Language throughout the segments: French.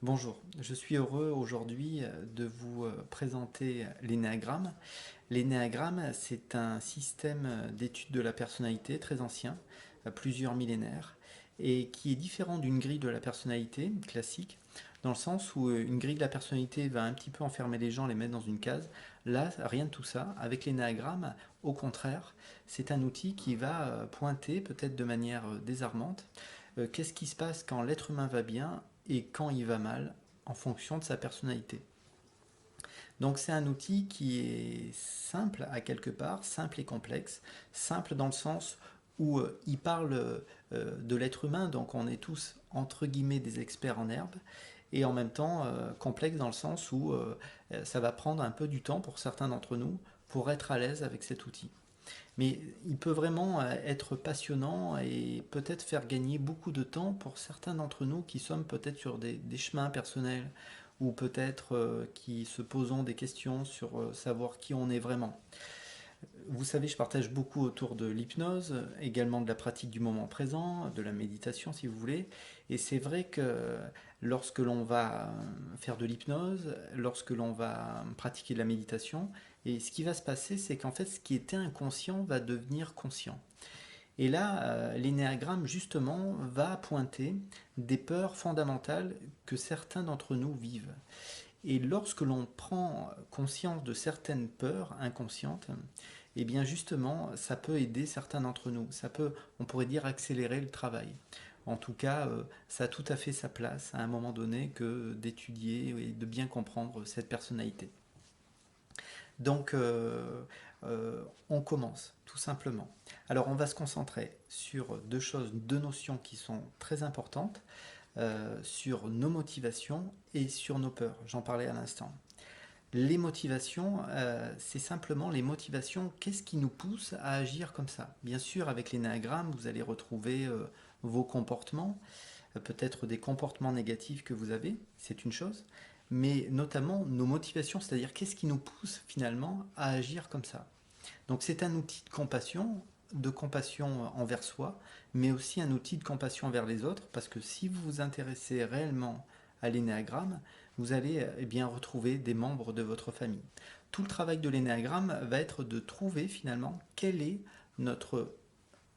Bonjour, je suis heureux aujourd'hui de vous présenter l'énéagramme. L'énéagramme, c'est un système d'étude de la personnalité très ancien, plusieurs millénaires, et qui est différent d'une grille de la personnalité classique, dans le sens où une grille de la personnalité va un petit peu enfermer les gens, les mettre dans une case. Là, rien de tout ça. Avec l'énéagramme, au contraire, c'est un outil qui va pointer, peut-être de manière désarmante, qu'est-ce qui se passe quand l'être humain va bien et quand il va mal en fonction de sa personnalité. Donc c'est un outil qui est simple à quelque part, simple et complexe. Simple dans le sens où il parle de l'être humain, donc on est tous entre guillemets des experts en herbe, et en même temps complexe dans le sens où ça va prendre un peu du temps pour certains d'entre nous pour être à l'aise avec cet outil. Mais il peut vraiment être passionnant et peut-être faire gagner beaucoup de temps pour certains d'entre nous qui sommes peut-être sur des chemins personnels ou peut-être qui se posons des questions sur savoir qui on est vraiment. Vous savez, je partage beaucoup autour de l'hypnose, également de la pratique du moment présent, de la méditation si vous voulez. Et c'est vrai que lorsque l'on va faire de l'hypnose, lorsque l'on va pratiquer de la méditation, et ce qui va se passer, c'est qu'en fait, ce qui était inconscient va devenir conscient. Et là, l'énéagramme, justement, va pointer des peurs fondamentales que certains d'entre nous vivent. Et lorsque l'on prend conscience de certaines peurs inconscientes, eh bien justement, ça peut aider certains d'entre nous. Ça peut, on pourrait dire, accélérer le travail. En tout cas, ça a tout à fait sa place à un moment donné que d'étudier et de bien comprendre cette personnalité. Donc, on commence tout simplement. Alors, on va se concentrer sur deux choses, deux notions qui sont très importantes, sur nos motivations et sur nos peurs. J'en parlais à l'instant. Les motivations, c'est simplement les motivations, qu'est-ce qui nous pousse à agir comme ça. Bien sûr, avec l'énéagramme, vous allez retrouver vos comportements, peut-être des comportements négatifs que vous avez, c'est une chose, mais notamment nos motivations, c'est-à-dire qu'est-ce qui nous pousse finalement à agir comme ça. Donc c'est un outil de compassion envers soi, mais aussi un outil de compassion envers les autres, parce que si vous vous intéressez réellement à l'énéagramme, vous allez eh bien retrouver des membres de votre famille. Tout le travail de l'énéagramme va être de trouver finalement quelle est notre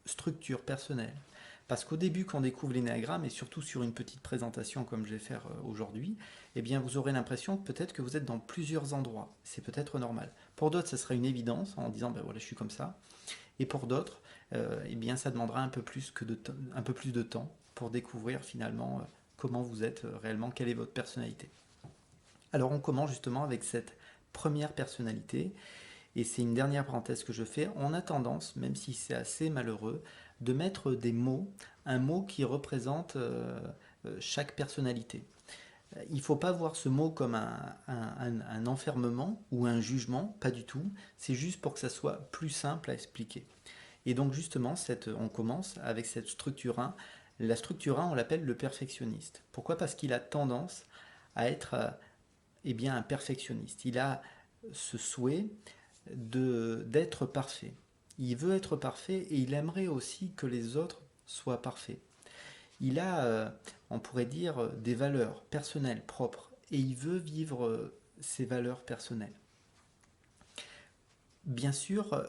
structure personnelle. Parce qu'au début, quand on découvre l'énéagramme, et surtout sur une petite présentation comme je vais faire aujourd'hui, eh bien vous aurez l'impression que peut-être que vous êtes dans plusieurs endroits. C'est peut-être normal. Pour d'autres, ça sera une évidence en disant, ben voilà, je suis comme ça. Et pour d'autres, eh bien ça demandera un peu plus de temps pour découvrir finalement comment vous êtes réellement, quelle est votre personnalité. Alors on commence justement avec cette première personnalité. Et c'est une dernière parenthèse que je fais. On a tendance, même si c'est assez malheureux, de mettre des mots, un mot qui représente chaque personnalité. Il ne faut pas voir ce mot comme un enfermement ou un jugement, pas du tout. C'est juste pour que ça soit plus simple à expliquer. Et donc justement, on commence avec cette structure 1. La structure 1, on l'appelle le perfectionniste. Pourquoi? Parce qu'il a tendance à être eh bien, un perfectionniste. Il a ce souhait d'être parfait. Il veut être parfait et il aimerait aussi que les autres soient parfaits. Il a, on pourrait dire, des valeurs personnelles propres et il veut vivre ses valeurs personnelles. Bien sûr,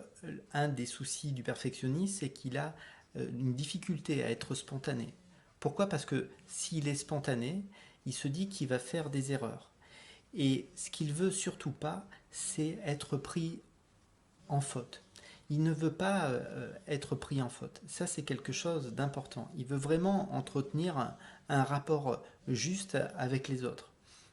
un des soucis du perfectionniste, c'est qu'il a une difficulté à être spontané. Pourquoi? Parce que s'il est spontané, il se dit qu'il va faire des erreurs. Et ce qu'il veut surtout pas, c'est être pris en faute. Il ne veut pas être pris en faute. Ça, c'est quelque chose d'important. Il veut vraiment entretenir un rapport juste avec les autres.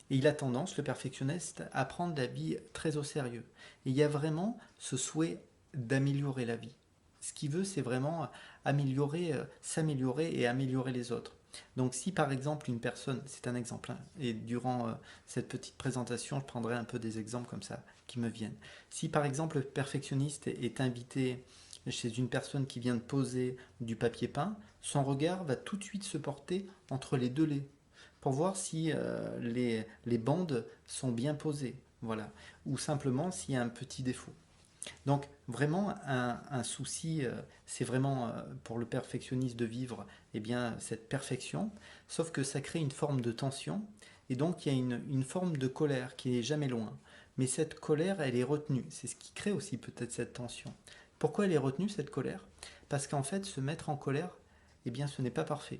Et il a tendance, le perfectionniste, à prendre la vie très au sérieux. Et il y a vraiment ce souhait d'améliorer la vie. Ce qu'il veut, c'est vraiment améliorer, s'améliorer et améliorer les autres. Donc si par exemple une personne, c'est un exemple, hein, et durant cette petite présentation, je prendrai un peu des exemples comme ça qui me viennent. Si par exemple le perfectionniste est invité chez une personne qui vient de poser du papier peint, son regard va tout de suite se porter entre les deux laits pour voir si les bandes sont bien posées, voilà, ou simplement s'il y a un petit défaut. Donc vraiment un souci, c'est vraiment pour le perfectionniste de vivre eh bien, cette perfection, sauf que ça crée une forme de tension Et donc il y a une forme de colère qui n'est jamais loin. Mais cette colère, elle est retenue. C'est ce qui crée aussi peut-être cette tension. Pourquoi elle est retenue, cette colère? Parce qu'en fait, se mettre en colère, eh bien, ce n'est pas parfait.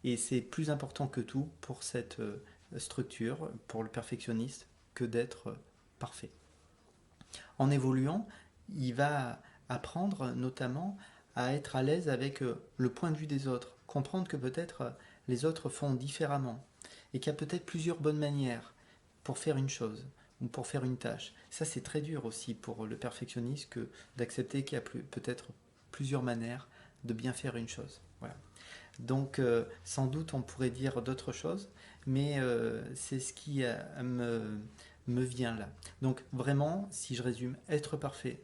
Et c'est plus important que tout pour cette structure, pour le perfectionniste, que d'être parfait. En évoluant, il va apprendre notamment à être à l'aise avec le point de vue des autres, comprendre que peut-être les autres font différemment et qu'il y a peut-être plusieurs bonnes manières pour faire une chose ou pour faire une tâche. Ça, c'est très dur aussi pour le perfectionniste que d'accepter qu'il y a peut-être plusieurs manières de bien faire une chose. Voilà. Donc, sans doute, on pourrait dire d'autres choses, mais c'est ce qui me vient là. Donc, vraiment, si je résume, être parfait.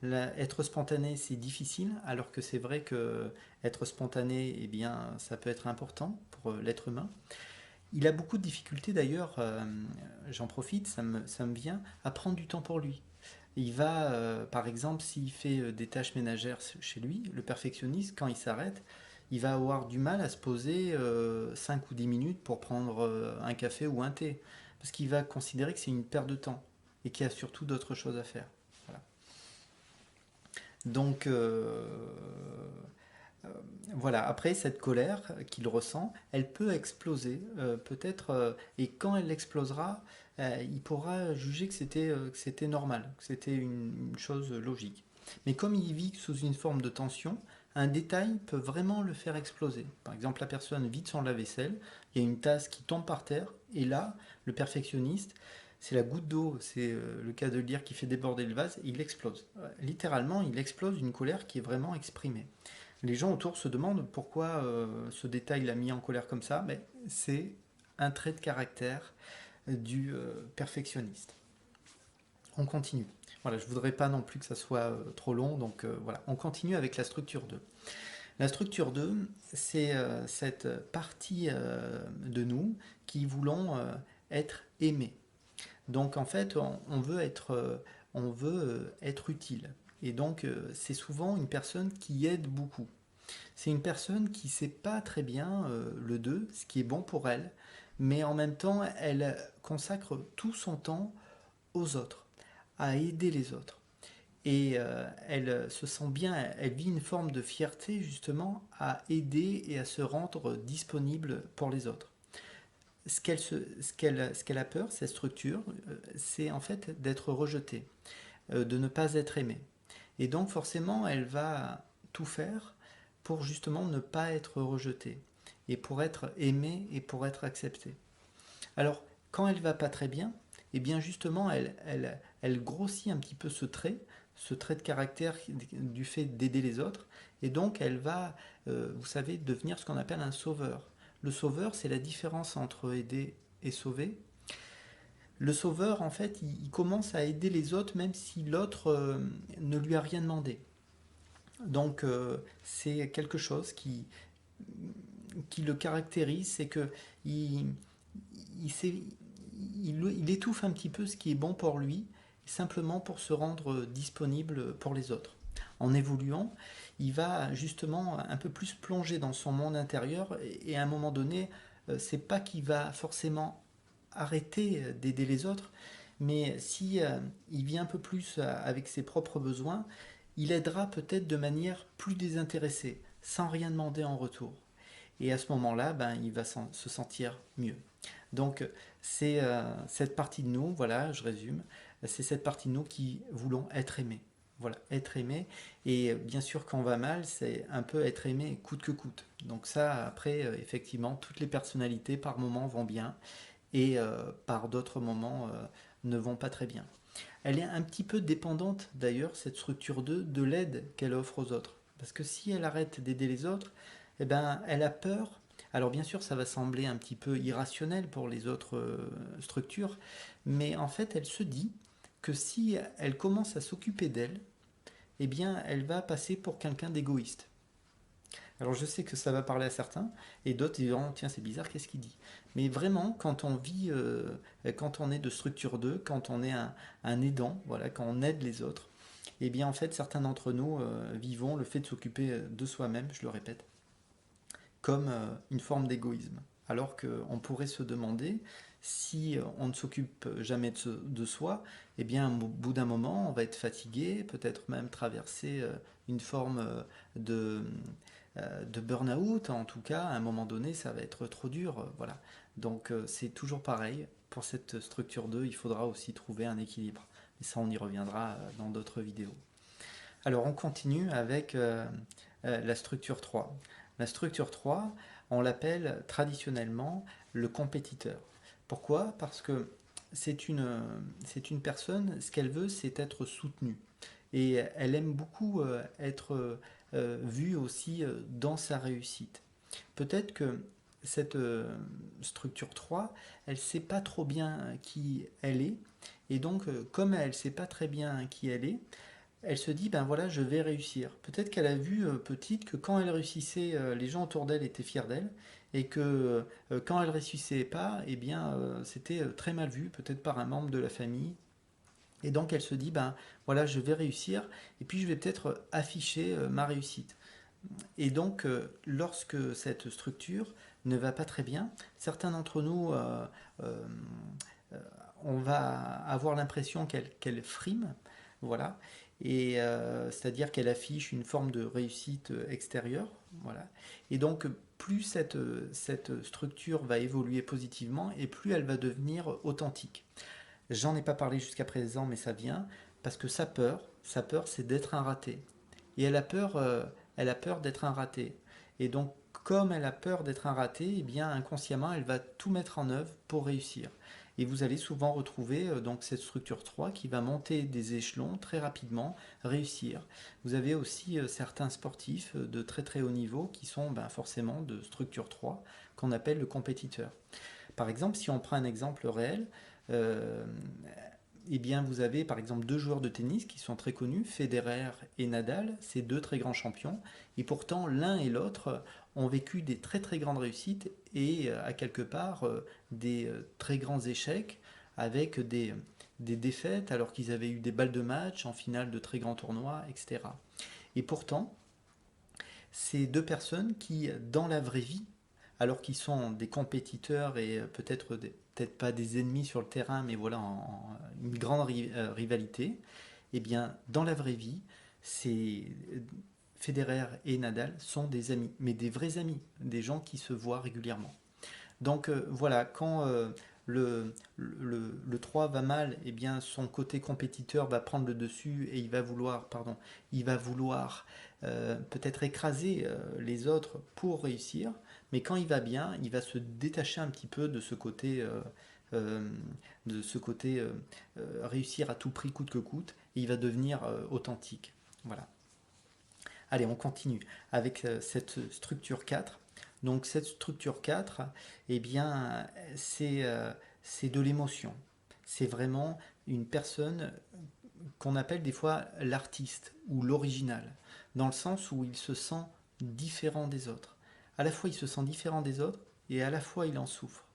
Être spontané, c'est difficile, alors que c'est vrai que être spontané, eh bien, ça peut être important pour l'être humain. Il a beaucoup de difficultés d'ailleurs, j'en profite, ça me vient, à prendre du temps pour lui. Il va, par exemple, s'il fait des tâches ménagères chez lui, le perfectionniste, quand il s'arrête, il va avoir du mal à se poser 5 ou 10 minutes pour prendre un café ou un thé. Parce qu'il va considérer que c'est une perte de temps et qu'il y a surtout d'autres choses à faire. Voilà. Donc, euh, voilà, après cette colère qu'il ressent, elle peut exploser, peut-être, et quand elle explosera, il pourra juger que c'était normal, que c'était une chose logique. Mais comme il vit sous une forme de tension, un détail peut vraiment le faire exploser. Par exemple, la personne vide son lave-vaisselle, il y a une tasse qui tombe par terre, et là, le perfectionniste, c'est la goutte d'eau, c'est le cas de le dire, qui fait déborder le vase, et il explose. Littéralement, il explose une colère qui est vraiment exprimée. Les gens autour se demandent pourquoi ce détail l'a mis en colère comme ça. Mais c'est un trait de caractère du perfectionniste. On continue. Voilà, je ne voudrais pas non plus que ça soit trop long, donc voilà, on continue avec la structure 2. La structure 2, c'est cette partie de nous qui voulons être aimés. Donc en fait, on veut être utile. Et donc c'est souvent une personne qui aide beaucoup. C'est une personne qui ne sait pas très bien le 2, ce qui est bon pour elle, mais en même temps, elle consacre tout son temps aux autres, à aider les autres. Et elle se sent bien, elle vit une forme de fierté justement à aider et à se rendre disponible pour les autres. Ce qu'elle a peur, cette structure, c'est en fait d'être rejetée, de ne pas être aimée. Et donc forcément, elle va tout faire pour justement ne pas être rejetée, et pour être aimée et pour être acceptée. Alors, quand elle va pas très bien, eh bien justement, elle grossit un petit peu ce trait de caractère du fait d'aider les autres, et donc elle va, vous savez, devenir ce qu'on appelle un sauveur. Le sauveur, c'est la différence entre aider et sauver. Le sauveur, en fait, il commence à aider les autres même si l'autre ne lui a rien demandé. Donc c'est quelque chose qui le caractérise, c'est que il, il, il étouffe un petit peu ce qui est bon pour lui, simplement pour se rendre disponible pour les autres. En évoluant, il va justement un peu plus plonger dans son monde intérieur et à un moment donné, c'est pas qu'il va forcément arrêter d'aider les autres, mais si il vit un peu plus avec ses propres besoins, il aidera peut-être de manière plus désintéressée, sans rien demander en retour. Et à ce moment-là, ben, il va se sentir mieux. Donc c'est cette partie de nous, voilà, je résume, c'est cette partie de nous qui voulons être aimés. Voilà, être aimé. Et bien sûr, quand on va mal, c'est un peu être aimé coûte que coûte. Donc ça, après, effectivement, toutes les personnalités par moments vont bien et par d'autres moments ne vont pas très bien. Elle est un petit peu dépendante d'ailleurs, cette structure de l'aide qu'elle offre aux autres. Parce que si elle arrête d'aider les autres, eh ben, elle a peur. Alors bien sûr, ça va sembler un petit peu irrationnel pour les autres structures, mais en fait, elle se dit que si elle commence à s'occuper d'elle, eh bien, elle va passer pour quelqu'un d'égoïste. Alors je sais que ça va parler à certains, et d'autres diront, tiens, c'est bizarre, qu'est-ce qu'il dit? Mais vraiment, quand on vit, quand on est de structure 2, quand on est un aidant, voilà, quand on aide les autres, eh bien en fait, certains d'entre nous vivons le fait de s'occuper de soi-même, je le répète, comme une forme d'égoïsme. Alors qu'on pourrait se demander Si on ne s'occupe jamais de soi, eh bien, au bout d'un moment, on va être fatigué, peut-être même traverser une forme de burn-out. En tout cas, à un moment donné, ça va être trop dur. Voilà. Donc, c'est toujours pareil. Pour cette structure 2, il faudra aussi trouver un équilibre. Mais ça, on y reviendra dans d'autres vidéos. Alors, on continue avec la structure 3. La structure 3, on l'appelle traditionnellement le compétiteur. Pourquoi? Parce que c'est une personne, ce qu'elle veut, c'est être soutenue. Et elle aime beaucoup être vue aussi dans sa réussite. Peut-être que cette structure 3, elle ne sait pas trop bien qui elle est. Et donc, comme elle ne sait pas très bien qui elle se dit, ben voilà, je vais réussir. Peut-être qu'elle a vu petite que quand elle réussissait, les gens autour d'elle étaient fiers d'elle, et que quand elle réussissait pas, eh bien, c'était très mal vu, peut-être par un membre de la famille. Et donc elle se dit, ben voilà, je vais réussir, et puis je vais peut-être afficher ma réussite. Et donc, lorsque cette structure ne va pas très bien, certains d'entre nous, euh, euh, on va avoir l'impression qu'elle frime, voilà, et c'est-à-dire qu'elle affiche une forme de réussite extérieure, voilà. Et donc, plus cette structure va évoluer positivement, et plus elle va devenir authentique. J'en ai pas parlé jusqu'à présent, mais ça vient parce que sa peur, c'est d'être un raté. Et elle a peur d'être un raté. Et donc, comme elle a peur d'être un raté, eh bien, inconsciemment, elle va tout mettre en œuvre pour réussir. Et vous allez souvent retrouver donc cette structure 3 qui va monter des échelons très rapidement, réussir. Vous avez aussi certains sportifs de très très haut niveau qui sont ben, forcément de structure 3 qu'on appelle le compétiteur. Par exemple, si on prend un exemple réel, euh, eh bien, vous avez par exemple deux joueurs de tennis qui sont très connus, Federer et Nadal, ces deux très grands champions, et pourtant l'un et l'autre ont vécu des très très grandes réussites et à quelque part des très grands échecs avec des défaites alors qu'ils avaient eu des balles de match en finale de très grands tournois, etc. Et pourtant, ces deux personnes qui, dans la vraie vie, alors qu'ils sont des compétiteurs et peut-être pas des ennemis sur le terrain, mais voilà, une grande rivalité, eh bien, dans la vraie vie, c'est Federer et Nadal sont des amis, mais des vrais amis, des gens qui se voient régulièrement. Donc voilà, quand le 3 va mal, eh bien son côté compétiteur va prendre le dessus et il va vouloir peut-être écraser les autres pour réussir, mais quand il va bien, il va se détacher un petit peu euh, de ce côté réussir à tout prix coûte que coûte, et il va devenir authentique. Voilà. Allez, on continue avec cette structure 4. Donc cette structure 4, eh bien, c'est de l'émotion. C'est vraiment une personne qu'on appelle des fois l'artiste ou l'original, dans le sens où il se sent différent des autres. À la fois il se sent différent des autres et à la fois il en souffre.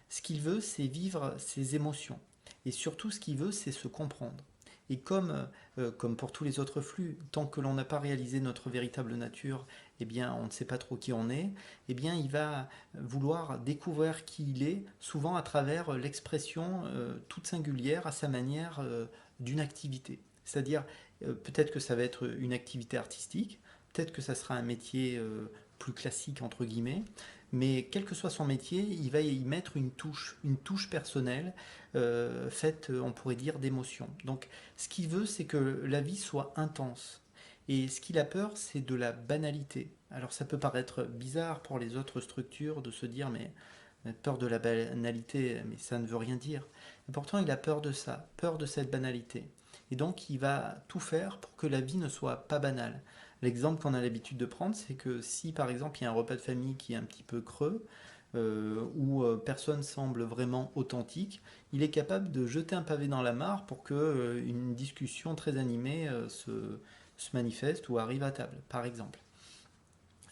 Ce qu'il veut, c'est vivre ses émotions. Et surtout, ce qu'il veut, c'est se comprendre. Et comme pour tous les autres flux, tant que l'on n'a pas réalisé notre véritable nature, eh bien, on ne sait pas trop qui on est, eh bien, il va vouloir découvrir qui il est, souvent à travers l'expression toute singulière à sa manière d'une activité. C'est-à-dire, peut-être que ça va être une activité artistique, peut-être que ça sera un métier plus classique, entre guillemets, mais quel que soit son métier, il va y mettre une touche personnelle, faite, on pourrait dire, d'émotion. Donc, ce qu'il veut, c'est que la vie soit intense. Et ce qu'il a peur, c'est de la banalité. Alors, ça peut paraître bizarre pour les autres structures de se dire, mais peur de la banalité, mais ça ne veut rien dire. Et pourtant, il a peur de ça, peur de cette banalité. Et donc, il va tout faire pour que la vie ne soit pas banale. L'exemple qu'on a l'habitude de prendre, c'est que si par exemple il y a un repas de famille qui est un petit peu creux, où personne semble vraiment authentique, il est capable de jeter un pavé dans la mare pour que une discussion très animée se manifeste ou arrive à table, par exemple.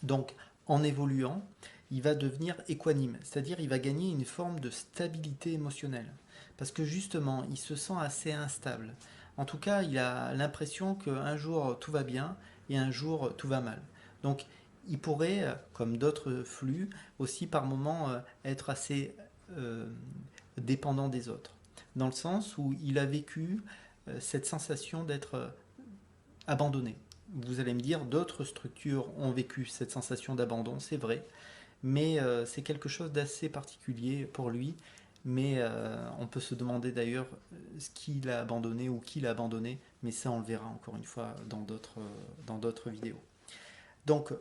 Donc, en évoluant, il va devenir équanime, c'est-à-dire il va gagner une forme de stabilité émotionnelle. Parce que justement, il se sent assez instable. En tout cas, il a l'impression qu'un jour tout va bien et un jour tout va mal. Donc, il pourrait, comme d'autres flux, aussi par moments être assez dépendant des autres, dans le sens où il a vécu cette sensation d'être abandonné. Vous allez me dire, d'autres structures ont vécu cette sensation d'abandon, c'est vrai, mais c'est quelque chose d'assez particulier pour lui. Mais on peut se demander d'ailleurs ce qu'il a abandonné ou qui l'a abandonné, mais ça on le verra encore une fois dans d'autres vidéos. Donc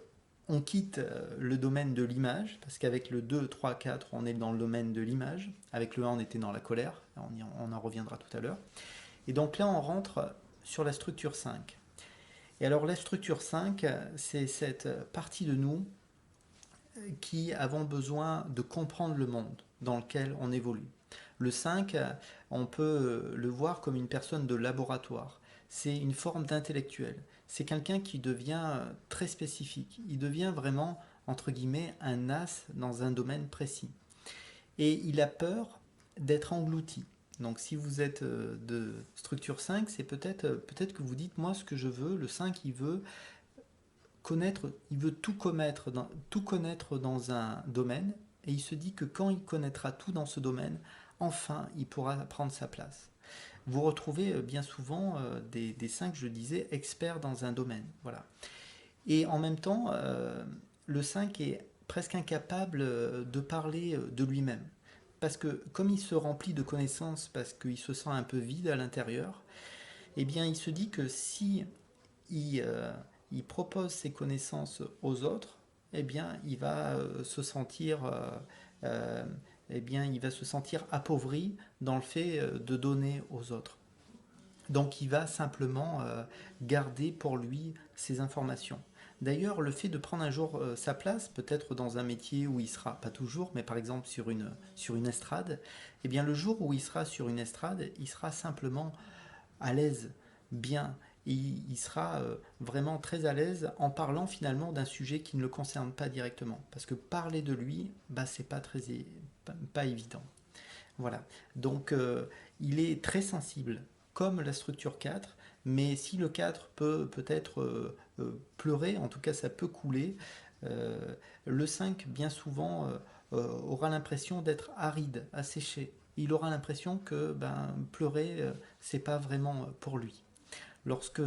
on quitte le domaine de l'image, parce qu'avec le 2, 3, 4, on est dans le domaine de l'image. Avec le 1, on était dans la colère, on en reviendra tout à l'heure. Et donc là, on rentre sur la structure 5. Et alors la structure 5, c'est cette partie de nous qui avons besoin de comprendre le monde dans lequel on évolue. Le 5, on peut le voir comme une personne de laboratoire. C'est une forme d'intellectuel. C'est quelqu'un qui devient très spécifique. Il devient vraiment, entre guillemets, un as dans un domaine précis. Et il a peur d'être englouti. Donc si vous êtes de structure 5, c'est peut-être que vous dites, moi ce que je veux, le 5 il veut connaître, il veut tout connaître dans un domaine, et il se dit que quand il connaîtra tout dans ce domaine, enfin il pourra prendre sa place. Vous retrouvez bien souvent des 5, je disais, experts dans un domaine. Voilà. Et en même temps, le 5 est presque incapable de parler de lui-même. Parce que comme il se remplit de connaissances, parce qu'il se sent un peu vide à l'intérieur, eh bien il se dit que si il propose ses connaissances aux autres, eh bien il va se sentir eh bien, il va se sentir appauvri dans le fait de donner aux autres. Donc il va simplement garder pour lui ces informations. D'ailleurs, le fait de prendre un jour sa place, peut-être dans un métier où il sera, pas toujours, mais par exemple sur une estrade, eh bien le jour où il sera sur une estrade, il sera simplement à l'aise, bien. Il sera vraiment très à l'aise en parlant finalement d'un sujet qui ne le concerne pas directement. Parce que parler de lui, bah, c'est pas évident. Voilà. Donc il est très sensible, comme la structure 4, mais si le 4 peut peut-être pleurer, en tout cas ça peut couler, euh, le 5 bien souvent aura l'impression d'être aride, asséché. Il aura l'impression que ben, pleurer, c'est pas vraiment pour lui. Lorsque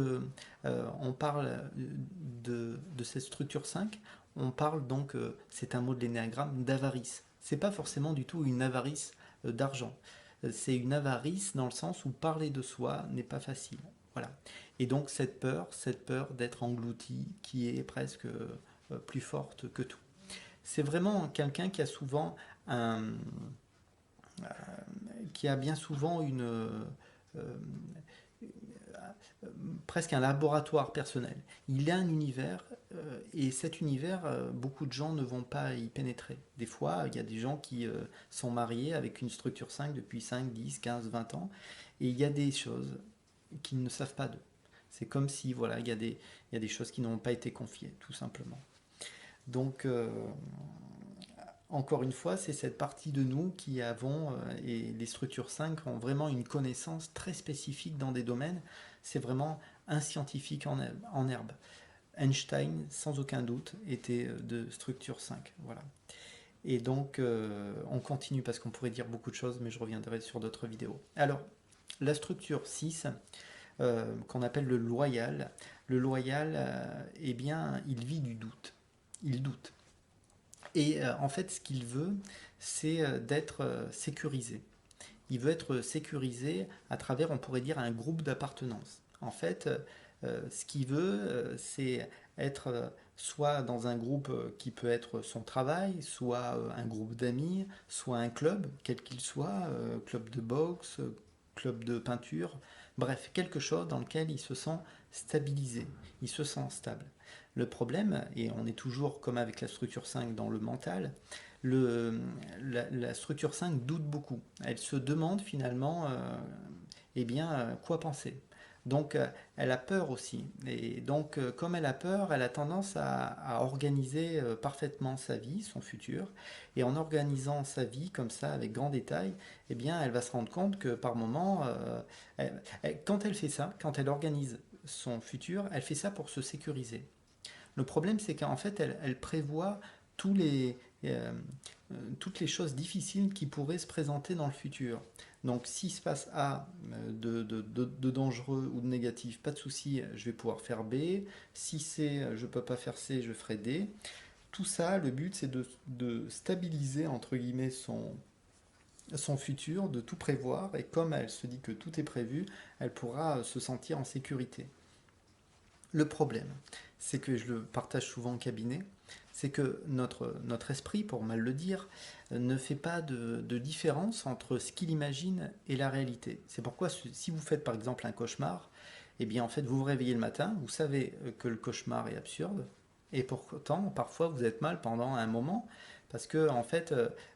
on parle de cette structure 5, on parle donc, c'est un mot de l'énéagramme, d'avarice. C'est pas forcément du tout une avarice d'argent. C'est une avarice dans le sens où parler de soi n'est pas facile. Voilà. Et donc cette peur d'être englouti, qui est presque plus forte que tout. C'est vraiment quelqu'un qui a souvent qui a bien souvent presque un laboratoire personnel. Il a un univers et cet univers, beaucoup de gens ne vont pas y pénétrer. Des fois, il y a des gens qui sont mariés avec une structure 5 depuis 5, 10, 15, 20 ans et il y a des choses qu'ils ne savent pas d'eux. C'est comme si, voilà, il y a des choses qui n'ont pas été confiées, tout simplement. Donc, encore une fois, c'est cette partie de nous qui avons, et les structures 5 ont vraiment une connaissance très spécifique dans des domaines. C'est vraiment un scientifique en herbe. Einstein, sans aucun doute, était de structure 5. Voilà. Et donc, on continue parce qu'on pourrait dire beaucoup de choses, mais je reviendrai sur d'autres vidéos. Alors, la structure 6, qu'on appelle le loyal, eh bien, il vit du doute. Il doute. Et en fait, ce qu'il veut, c'est d'être sécurisé. Il veut être sécurisé à travers, on pourrait dire, un groupe d'appartenance. En fait, ce qu'il veut, c'est être soit dans un groupe qui peut être son travail, soit un groupe d'amis, soit un club, quel qu'il soit, club de boxe, club de peinture, bref, quelque chose dans lequel il se sent stabilisé, il se sent stable. Le problème, et on est toujours comme avec la structure 5 dans le mental, la structure 5 doute beaucoup. Elle se demande finalement eh bien, quoi penser. Donc elle a peur aussi. Et donc comme elle a peur, elle a tendance à organiser parfaitement sa vie, son futur. Et en organisant sa vie comme ça, avec grand détail, eh bien, elle va se rendre compte que par moment, quand elle fait ça, quand elle organise son futur, elle fait ça pour se sécuriser. Le problème, c'est qu'en fait, elle prévoit tous toutes les choses difficiles qui pourraient se présenter dans le futur. Donc s'il se passe A de dangereux ou de négatif, pas de souci, je vais pouvoir faire B. Si C, je ne peux pas faire C, je ferai D. Tout ça, le but, c'est de stabiliser, entre guillemets, son futur, de tout prévoir. Et comme elle se dit que tout est prévu, elle pourra se sentir en sécurité. Le problème, c'est que je le partage souvent en cabinet, c'est que notre esprit, pour mal le dire, ne fait pas de différence entre ce qu'il imagine et la réalité. C'est pourquoi si vous faites par exemple un cauchemar, eh bien en fait vous vous réveillez le matin, vous savez que le cauchemar est absurde, et pourtant parfois vous êtes mal pendant un moment, parce que en fait,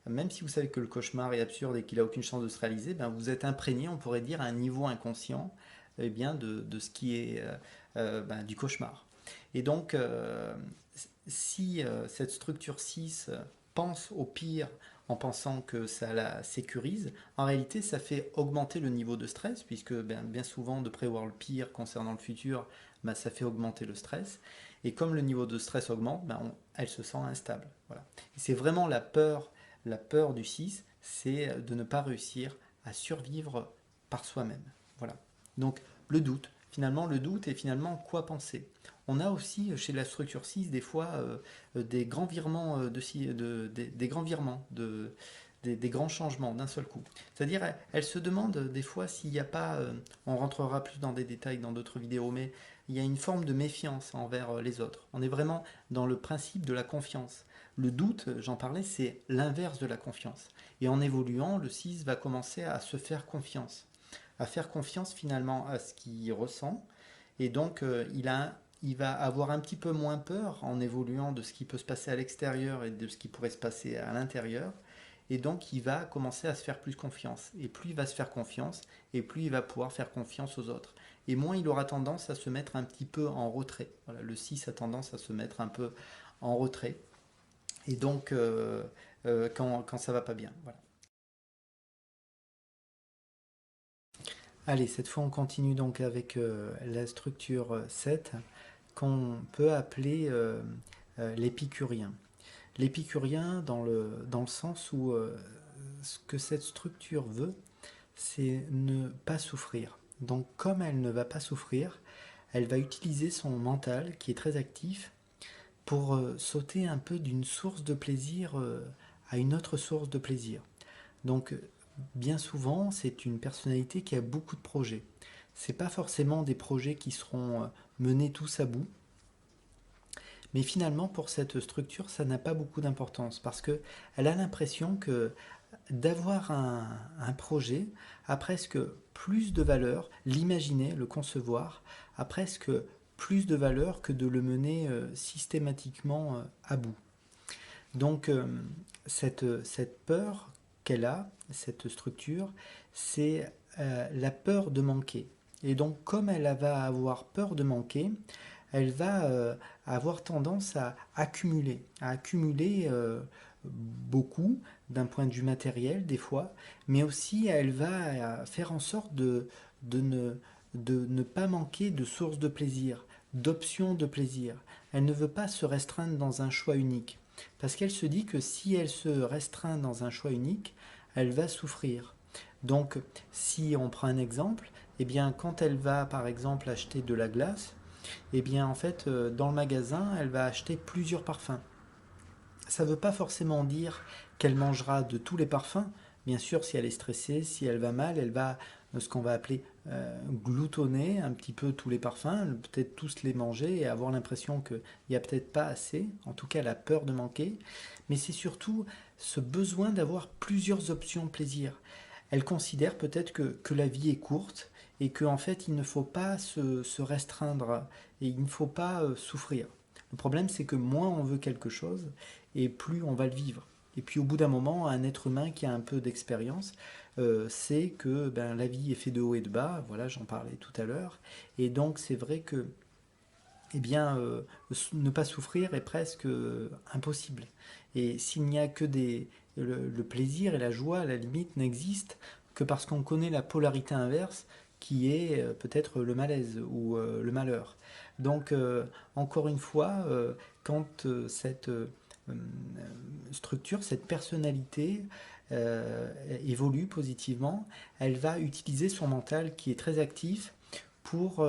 même si vous savez que le cauchemar est absurde et qu'il n'a aucune chance de se réaliser, ben, vous êtes imprégné, on pourrait dire, à un niveau inconscient eh bien, de ce qui est ben, du cauchemar. Et donc, si cette structure 6 pense au pire en pensant que ça la sécurise, en réalité, ça fait augmenter le niveau de stress, puisque ben, bien souvent, de prévoir le pire concernant le futur, ben, ça fait augmenter le stress. Et comme le niveau de stress augmente, ben, elle se sent instable. Voilà. C'est vraiment la peur du 6, c'est de ne pas réussir à survivre par soi-même. Voilà. Donc, le doute. Finalement, le doute est finalement quoi penser. On a aussi chez la structure 6 des fois des grands virements, des grands virements, des grands changements d'un seul coup. C'est-à-dire, elle se demande des fois s'il n'y a pas, on rentrera plus dans des détails dans d'autres vidéos, mais il y a une forme de méfiance envers les autres. On est vraiment dans le principe de la confiance. Le doute, j'en parlais, c'est l'inverse de la confiance. Et en évoluant, le 6 va commencer à se faire confiance, à faire confiance finalement à ce qu'il ressent. Et donc, il va avoir un petit peu moins peur en évoluant de ce qui peut se passer à l'extérieur et de ce qui pourrait se passer à l'intérieur. Et donc, il va commencer à se faire plus confiance. Et plus il va se faire confiance, et plus il va pouvoir faire confiance aux autres. Et moins il aura tendance à se mettre un petit peu en retrait. Voilà, le 6 a tendance à se mettre un peu en retrait. Et donc, quand ça va pas bien. Voilà. Allez, cette fois on continue donc avec la structure 7 qu'on peut appeler l'épicurien. L'épicurien dans le sens où ce que cette structure veut, c'est ne pas souffrir. Donc comme elle ne va pas souffrir, elle va utiliser son mental qui est très actif pour sauter un peu d'une source de plaisir à une autre source de plaisir. Donc bien souvent, c'est une personnalité qui a beaucoup de projets. C'est pas forcément des projets qui seront menés tous à bout, mais finalement pour cette structure, ça n'a pas beaucoup d'importance parce que elle a l'impression que d'avoir un projet a presque plus de valeur, l'imaginer, le concevoir, a presque plus de valeur que de le mener systématiquement à bout. Donc cette peur qu'elle a, cette structure, c'est la peur de manquer. Et donc comme elle va avoir peur de manquer, elle va avoir tendance à accumuler beaucoup d'un point de vue matériel des fois, mais aussi elle va faire en sorte de ne pas manquer de sources de plaisir, d'options de plaisir. Elle ne veut pas se restreindre dans un choix unique, parce qu'elle se dit que si elle se restreint dans un choix unique, elle va souffrir. Donc, si on prend un exemple, eh bien, quand elle va par exemple acheter de la glace, eh bien, en fait, dans le magasin, elle va acheter plusieurs parfums. Ça ne veut pas forcément dire qu'elle mangera de tous les parfums. Bien sûr, si elle est stressée, si elle va mal, elle va ce qu'on va appeler gloutonner un petit peu tous les parfums, peut-être tous les manger et avoir l'impression qu'il n'y a peut-être pas assez. En tout cas, elle a peur de manquer. Mais c'est surtout ce besoin d'avoir plusieurs options de plaisir. Elle considère peut-être que la vie est courte et qu'en fait, il ne faut pas se restreindre et il ne faut pas souffrir. Le problème, c'est que moins on veut quelque chose, et plus on va le vivre. Et puis au bout d'un moment, un être humain qui a un peu d'expérience sait que ben, la vie est faite de haut et de bas, voilà, j'en parlais tout à l'heure, et donc c'est vrai que eh bien, ne pas souffrir est presque impossible. Et s'il n'y a que le plaisir et la joie, à la limite, n'existent que parce qu'on connaît la polarité inverse qui est peut-être le malaise ou le malheur. Donc, encore une fois, quand cette structure, cette personnalité évolue positivement, elle va utiliser son mental qui est très actif pour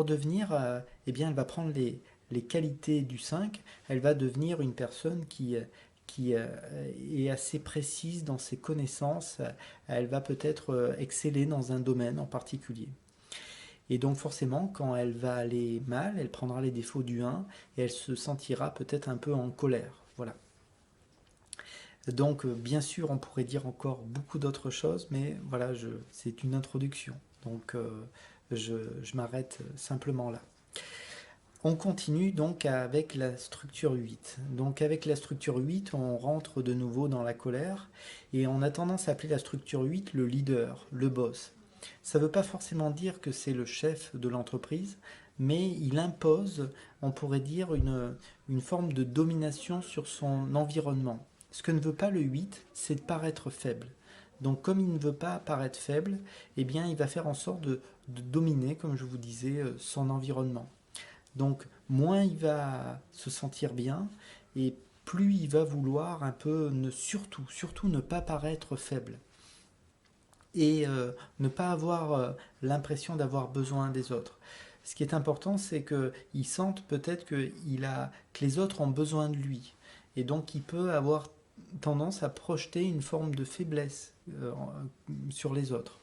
devenir, eh bien, elle va prendre les qualités du 5, elle va devenir une personne qui est assez précise dans ses connaissances, elle va peut-être exceller dans un domaine en particulier. Et donc forcément, quand elle va aller mal, elle prendra les défauts du 1 et elle se sentira peut-être un peu en colère. Voilà. Donc bien sûr, on pourrait dire encore beaucoup d'autres choses, mais voilà, c'est une introduction. Donc je m'arrête simplement là. On continue donc avec la structure 8. Donc avec la structure 8, on rentre de nouveau dans la colère et on a tendance à appeler la structure 8 le leader, le boss. Ça ne veut pas forcément dire que c'est le chef de l'entreprise, mais il impose, on pourrait dire, une forme de domination sur son environnement. Ce que ne veut pas le 8, c'est de paraître faible. Donc comme il ne veut pas paraître faible, eh bien il va faire en sorte de dominer, comme je vous disais, son environnement. Donc moins il va se sentir bien et plus il va vouloir un peu surtout ne pas paraître faible et ne pas avoir l'impression d'avoir besoin des autres. Ce qui est important, c'est qu'il sente peut-être que les autres ont besoin de lui. Et donc il peut avoir tendance à projeter une forme de faiblesse sur les autres.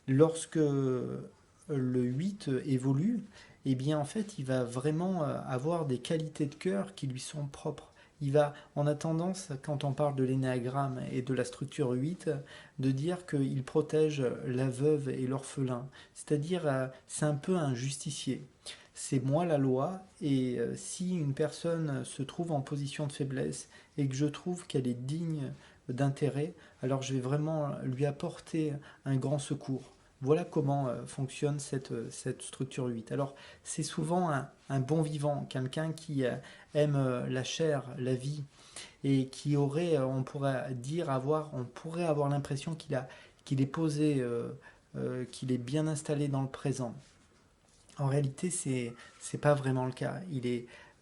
Lorsque le 8 évolue, eh bien en fait, il va vraiment avoir des qualités de cœur qui lui sont propres. On a tendance, quand on parle de l'énéagramme et de la structure 8, de dire qu'il protège la veuve et l'orphelin. C'est-à-dire, c'est un peu un justicier. C'est moi la loi, et si une personne se trouve en position de faiblesse et que je trouve qu'elle est digne d'intérêt, alors je vais vraiment lui apporter un grand secours. Voilà comment fonctionne cette structure 8. Alors, c'est souvent un bon vivant, quelqu'un qui aime la chair, la vie, et qui aurait, on pourrait dire, on pourrait avoir l'impression qu'il est posé, qu'il est bien installé dans le présent. En réalité, c'est pas vraiment le cas.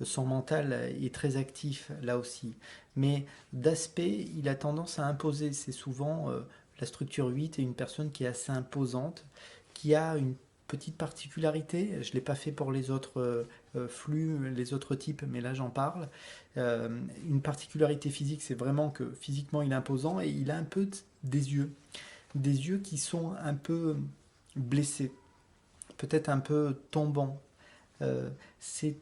Son mental est très actif là aussi. Mais d'aspect, il a tendance à imposer. C'est souvent la structure 8 est une personne qui est assez imposante, qui a une petite particularité. Je ne l'ai pas fait pour les autres flux, les autres types, mais là j'en parle. Une particularité physique, c'est vraiment que physiquement il est imposant et il a un peu des yeux. Des yeux qui sont un peu blessés, peut-être un peu tombant. Euh, c'est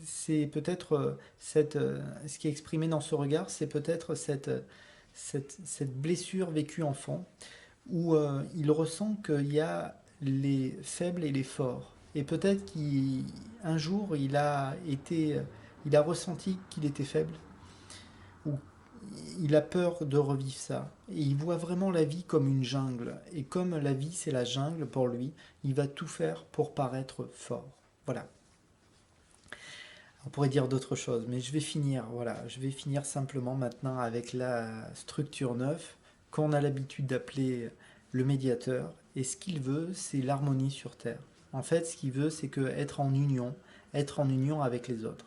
c'est peut-être ce qui est exprimé dans ce regard, c'est peut-être cette blessure vécue enfant, où il ressent qu'il y a les faibles et les forts. Et peut-être qu'un jour, il a ressenti qu'il était faible, ou il a peur de revivre ça. Et il voit vraiment la vie comme une jungle. Et comme la vie, c'est la jungle pour lui, il va tout faire pour paraître fort. Voilà. On pourrait dire d'autres choses, mais je vais finir. Voilà, je vais finir simplement maintenant avec la structure 9, qu'on a l'habitude d'appeler le médiateur. Et ce qu'il veut, c'est l'harmonie sur Terre. En fait, ce qu'il veut, c'est être en union avec les autres.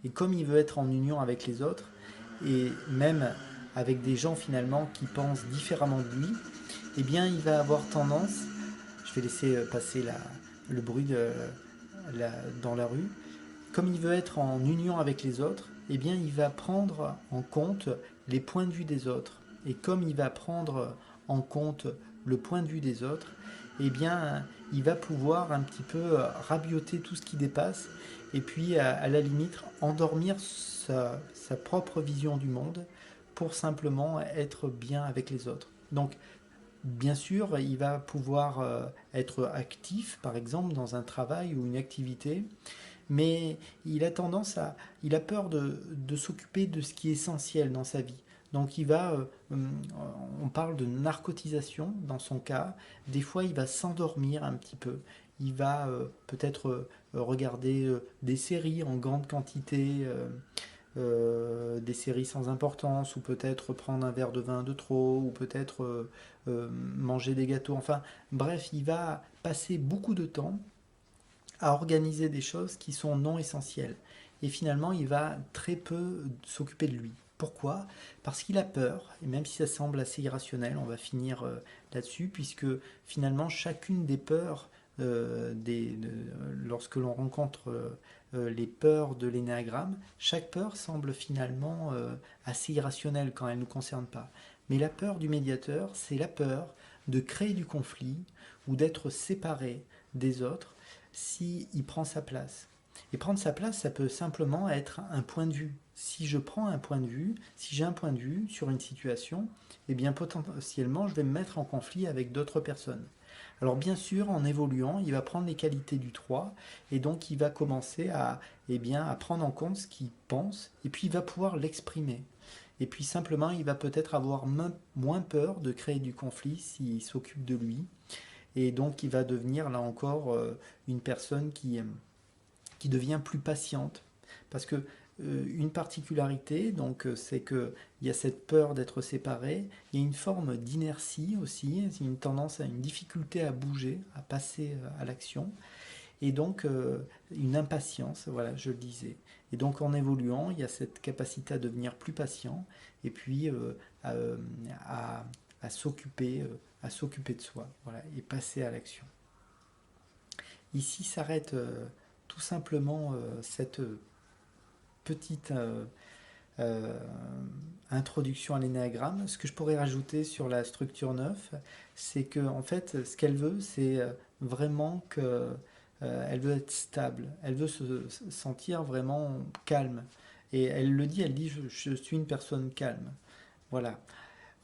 Et comme il veut être en union avec les autres, et même avec des gens finalement qui pensent différemment de lui, eh bien il va avoir tendance, je vais laisser passer le bruit dans la rue, comme il veut être en union avec les autres, eh bien il va prendre en compte les points de vue des autres. Et comme il va prendre en compte le point de vue des autres, eh bien il va pouvoir un petit peu rabioter tout ce qui dépasse et puis à la limite endormir sa propre vision du monde pour simplement être bien avec les autres. Donc bien sûr, il va pouvoir être actif, par exemple, dans un travail ou une activité, mais il a peur de s'occuper de ce qui est essentiel dans sa vie. Donc on parle de narcotisation dans son cas. Des fois, il va s'endormir un petit peu. Il va peut-être regarder des séries en grande quantité, des séries sans importance, ou peut-être prendre un verre de vin de trop, ou peut-être manger des gâteaux. Enfin, bref, il va passer beaucoup de temps à organiser des choses qui sont non essentielles. et finalement il va très peu s'occuper de lui. Pourquoi? Parce qu'il a peur, et même si ça semble assez irrationnel, on va finir là-dessus, puisque finalement chacune des peurs, lorsque l'on rencontre les peurs de l'énéagramme, chaque peur semble finalement assez irrationnelle quand elle ne nous concerne pas. Mais la peur du médiateur, c'est la peur de créer du conflit ou d'être séparé des autres s'il prend sa place. Et prendre sa place, ça peut simplement être un point de vue. Si je prends un point de vue, si j'ai un point de vue sur une situation, eh bien potentiellement je vais me mettre en conflit avec d'autres personnes. Alors bien sûr, en évoluant, il va prendre les qualités du 3 et donc il va commencer à, eh bien, à prendre en compte ce qu'il pense et puis il va pouvoir l'exprimer. Et puis simplement, il va peut-être avoir moins peur de créer du conflit s'il s'occupe de lui. Et donc il va devenir là encore une personne qui devient plus patiente. Parce que une particularité, donc, c'est qu'il y a cette peur d'être séparé, il y a une forme d'inertie aussi, une tendance à une difficulté à bouger, à passer à l'action, et donc une impatience, voilà, je le disais. Et donc en évoluant, il y a cette capacité à devenir plus patient, et puis à, à, à s'occuper de soi, voilà, et passer à l'action. Ici s'arrête tout simplement cette petite euh, introduction à l'énéagramme. Ce que je pourrais rajouter sur la structure 9, c'est que en fait, ce qu'elle veut, c'est vraiment que elle veut être stable, elle veut se sentir vraiment calme. Et elle le dit, elle dit je suis une personne calme. Voilà.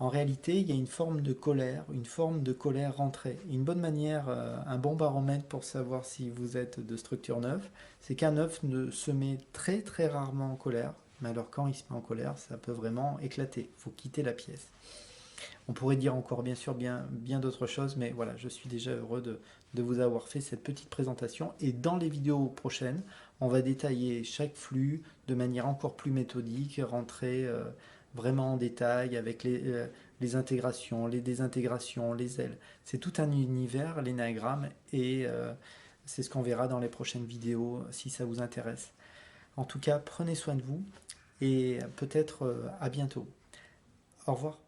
En réalité, il y a une forme de colère rentrée. Une bonne manière, un bon baromètre pour savoir si vous êtes de structure 9, c'est qu'un 9 ne se met très très rarement en colère. Mais alors quand il se met en colère, ça peut vraiment éclater. Il faut quitter la pièce. On pourrait dire encore bien sûr bien d'autres choses, mais voilà, je suis déjà heureux de vous avoir fait cette petite présentation. Et dans les vidéos prochaines, on va détailler chaque flux de manière encore plus méthodique, rentrer vraiment en détail avec les intégrations, les désintégrations, les ailes. C'est tout un univers, l'énagramme, et c'est ce qu'on verra dans les prochaines vidéos si ça vous intéresse. En tout cas, prenez soin de vous et peut-être à bientôt. Au revoir.